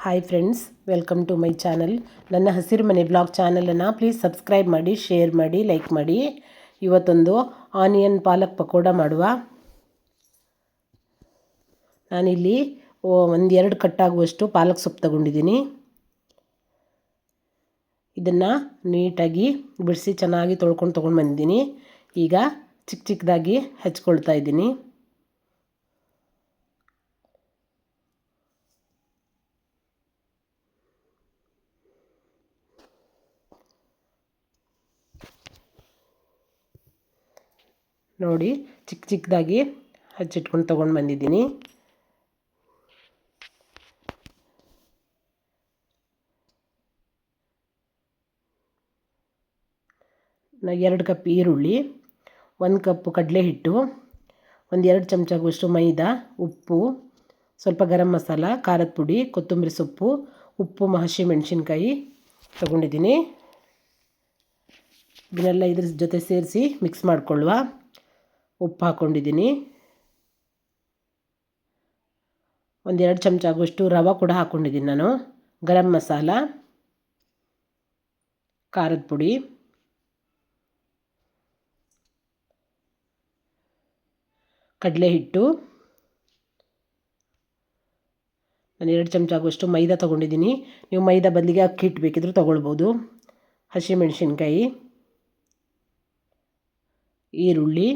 Hi friends, welcome to my channel. ನನ್ನ ಹಸಿರು ಮನೆ ಬ್ಲಾಗ್ ಚಾನಲನ್ನು ಪ್ಲೀಸ್ ಸಬ್ಸ್ಕ್ರೈಬ್ ಮಾಡಿ, ಶೇರ್ ಮಾಡಿ, ಲೈಕ್ ಮಾಡಿ. ಇವತ್ತೊಂದು ಆನಿಯನ್ ಪಾಲಕ್ ಪಕೋಡ ಮಾಡುವ. ನಾನಿಲ್ಲಿ ಒಂದೆರಡು ಕಟ್ಟಾಗುವಷ್ಟು ಪಾಲಕ್ ಸೊಪ್ಪು ತಗೊಂಡಿದ್ದೀನಿ. ಇದನ್ನು ನೀಟಾಗಿ ಬಿಡಿಸಿ ಚೆನ್ನಾಗಿ ತೊಳ್ಕೊಂಡು ಬಂದಿದ್ದೀನಿ. ಈಗ ಚಿಕ್ಕ ಚಿಕ್ಕದಾಗಿ ಹಚ್ಕೊಳ್ತಾ ಇದ್ದೀನಿ. ನೋಡಿ, ಚಿಕ್ಕ ಚಿಕ್ಕದಾಗಿ ಹಚ್ಚಿಟ್ಕೊಂಡು ತೊಗೊಂಡು ಬಂದಿದ್ದೀನಿ. ಎರಡು ಕಪ್ ಈರುಳ್ಳಿ, 1 ಕಪ್ ಕಡಲೆ ಹಿಟ್ಟು, 1-2 ಚಮಚಗುವಷ್ಟು ಮೈದಾ, ಉಪ್ಪು, ಸ್ವಲ್ಪ ಗರಂ ಮಸಾಲ, ಖಾರದ ಪುಡಿ, ಕೊತ್ತಂಬರಿ ಸೊಪ್ಪು, ಉಪ್ಪು, ಹಸಿಮೆಣಸಿನ್ಕಾಯಿ ತೊಗೊಂಡಿದ್ದೀನಿ. ಇದನ್ನೆಲ್ಲ ಇದ್ರ ಜೊತೆ ಸೇರಿಸಿ ಮಿಕ್ಸ್ ಮಾಡಿಕೊಳ್ಳುವ. ಉಪ್ಪು ಹಾಕ್ಕೊಂಡಿದ್ದೀನಿ. 1-2 ಚಮಚ ಆಗುವಷ್ಟು ರವೆ ಕೂಡ ಹಾಕ್ಕೊಂಡಿದ್ದೀನಿ ನಾನು. ಗರಂ ಮಸಾಲ, ಖಾರದ ಪುಡಿ, ಕಡಲೆ ಹಿಟ್ಟು, ನಾನು 2 ಚಮಚ ಆಗುವಷ್ಟು ಮೈದಾ ತೊಗೊಂಡಿದ್ದೀನಿ. ನೀವು ಮೈದಾ ಬದಲಿಗೆ ಅಕ್ಕಿ ಹಿಟ್ಟು ಬೇಕಿದ್ರೂ ತೊಗೊಳ್ಬೋದು. ಹಸಿಮೆಣಸಿನ್ಕಾಯಿ, ಈರುಳ್ಳಿ,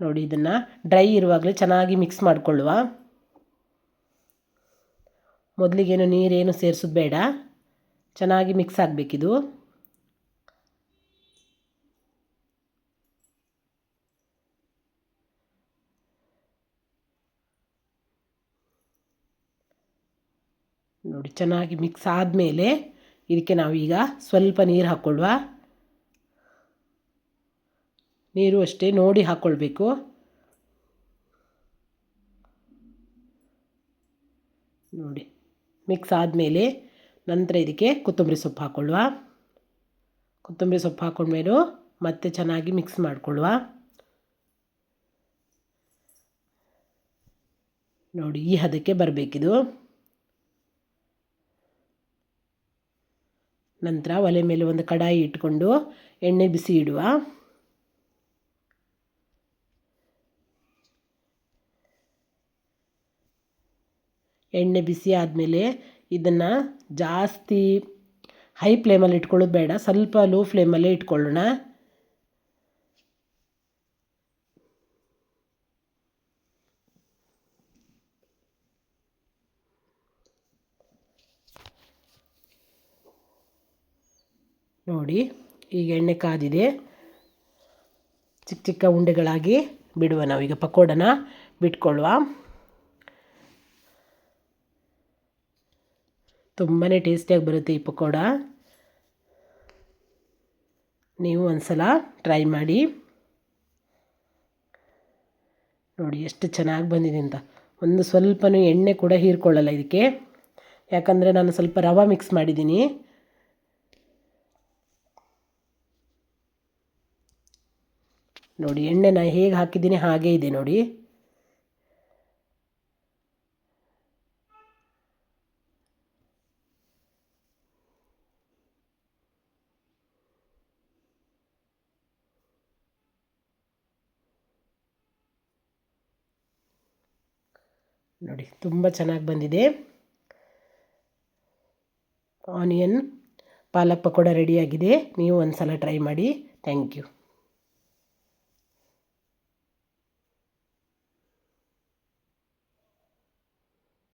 ನೋಡಿ, ಇದನ್ನು ಡ್ರೈ ಇರುವಾಗಲೇ ಚೆನ್ನಾಗಿ ಮಿಕ್ಸ್ ಮಾಡಿಕೊಳ್ಳುವ. ಮೊದಲಿಗೇನು ನೀರೇನು ಸೇರಿಸೋದು ಬೇಡ, ಚೆನ್ನಾಗಿ ಮಿಕ್ಸ್ ಆಗಬೇಕಿದು. ನೋಡಿ, ಚೆನ್ನಾಗಿ ಮಿಕ್ಸ್ ಆದಮೇಲೆ ಇದಕ್ಕೆ ನಾವೀಗ ಸ್ವಲ್ಪ ನೀರು ಹಾಕ್ಕೊಳ್ಳುವ. ನೀರು ಅಷ್ಟೇ ನೋಡಿ ಹಾಕ್ಕೊಳ್ಬೇಕು. ನೋಡಿ, ಮಿಕ್ಸ್ ಆದಮೇಲೆ ನಂತರ ಇದಕ್ಕೆ ಕೊತ್ತಂಬರಿ ಸೊಪ್ಪು ಹಾಕ್ಕೊಳ್ಳುವ. ಕೊತ್ತಂಬರಿ ಸೊಪ್ಪು ಹಾಕ್ಕೊಂಡ್ಮೇಲೂ ಮತ್ತೆ ಚೆನ್ನಾಗಿ ಮಿಕ್ಸ್ ಮಾಡಿಕೊಳ್ಳುವ. ನೋಡಿ, ಈ ಹದಕ್ಕೆ ಬರಬೇಕಿದು. ನಂತರ ಒಲೆ ಮೇಲೆ ಒಂದು ಕಡಾಯಿ ಇಟ್ಕೊಂಡು ಎಣ್ಣೆ ಬಿಸಿ ಇಡುವ. ಎಣ್ಣೆ ಬಿಸಿ ಆದಮೇಲೆ ಇದನ್ನು ಜಾಸ್ತಿ ಹೈ ಫ್ಲೇಮಲ್ಲಿ ಇಟ್ಕೊಳ್ಳೋದು ಬೇಡ, ಸ್ವಲ್ಪ ಲೋ ಫ್ಲೇಮಲ್ಲೇ ಇಟ್ಕೊಳ್ಳೋಣ. ನೋಡಿ, ಈಗ ಎಣ್ಣೆ ಕಾದಿದೆ. ಚಿಕ್ಕ ಚಿಕ್ಕ ಉಂಡೆಗಳಾಗಿ ಬಿಡುವ. ನಾವೀಗ ಪಕೋಡನ ಬಿಟ್ಕೊಳ್ಳುವ. ತುಂಬಾ ಟೇಸ್ಟಿಯಾಗಿ ಬರುತ್ತೆ ಈ ಪಕೋಡ. ನೀವು ಒಂದ್ಸಲ ಟ್ರೈ ಮಾಡಿ. ನೋಡಿ ಎಷ್ಟು ಚೆನ್ನಾಗಿ ಬಂದಿದೆ ಅಂತ. ಒಂದು ಸ್ವಲ್ಪನೂ ಎಣ್ಣೆ ಕೂಡ ಹೀರ್ಕೊಳ್ಳಲ್ಲ ಇದಕ್ಕೆ, ಯಾಕಂದರೆ ನಾನು ಸ್ವಲ್ಪ ರವೆ ಮಿಕ್ಸ್ ಮಾಡಿದ್ದೀನಿ. ನೋಡಿ, ಎಣ್ಣೆ ನಾನು ಹೇಗೆ ಹಾಕಿದ್ದೀನಿ ಹಾಗೇ ಇದೆ ನೋಡಿ. ನೋಡಿ, ತುಂಬ ಚೆನ್ನಾಗಿ ಬಂದಿದೆ. ಆನಿಯನ್ ಪಾಲಕ್ ಪಕೋಡ ರೆಡಿಯಾಗಿದೆ. ನೀವು ಒಂದು ಸಲ ಟ್ರೈ ಮಾಡಿ. Thank you.